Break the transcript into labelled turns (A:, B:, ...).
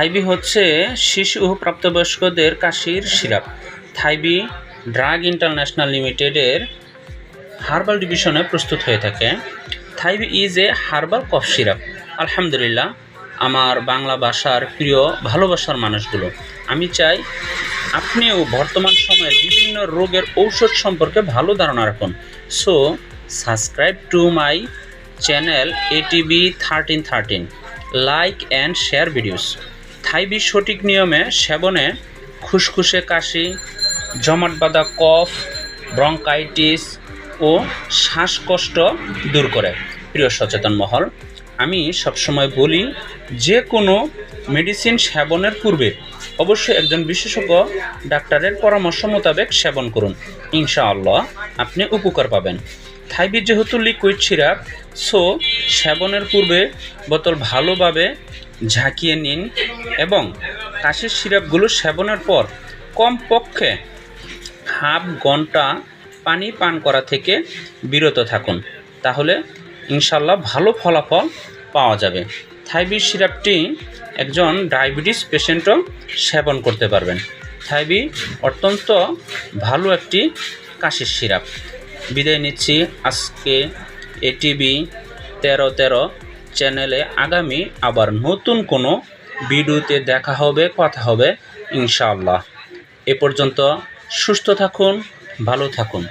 A: থাইবি হচ্ছে শিশু ও প্রাপ্তবয়স্কদের কাশির সিরাপ। থাইবি ড্রাগ ইন্টারন্যাশনাল লিমিটেডের হার্বাল ডিভিশনে প্রস্তুত হয়ে থাকে। Thaibi is a herbal cough syrup. আলহামদুলিল্লাহ, আমার বাংলা ভাষার প্রিয় ভালোবাসার মানুষগুলো, আমি চাই আপনিও বর্তমান সময়ের বিভিন্ন রোগের ঔষধ সম্পর্কে ভালো ধারণা রাখুন। So subscribe to my channel ATB 1313, like and share videos. Thaibi সঠিক নিয়মে সেবনে খুসখুসে কাশি, জমাট বাঁধা কফ, ব্রঙ্কাইটিস ও শ্বাসকষ্ট দূর করে। প্রিয় সচেতন মহল, আমি সবসময় বলি, যে কোনো মেডিসিন সেবনের পূর্বে অবশ্যই একজন বিশেষজ্ঞ ডাক্তারের পরামর্শ মোতাবেক সেবন করুন। ইনশাআল্লাহ আপনি উপকার পাবেন। থাইবি যেহেতু লিকুইড সিরাপ, সো সেবনের পূর্বে বোতল ভালোভাবে ঝাঁকিয়ে নিন এবং কাশির সিরাপগুলো সেবনের পর কমপক্ষে হাফ ঘন্টা পানি পান করা থেকে বিরত থাকুন, তাহলে ইনশাল্লাহ ভালো ফলাফল পাওয়া যাবে। থাইবি সিরাপটি একজন ডায়াবেটিস পেশেন্টও সেবন করতে পারবেন। থাইবি অত্যন্ত ভালো একটি কাশির সিরাপ। বিদায় নিচ্ছি আজকে এটিবি 1313 চ্যানেলে। আগামী আবার নতুন কোনো ভিডিওতে দেখা হবে, কথা হবে ইনশাআল্লাহ। এ পর্যন্ত সুস্থ থাকুন, ভালো থাকুন।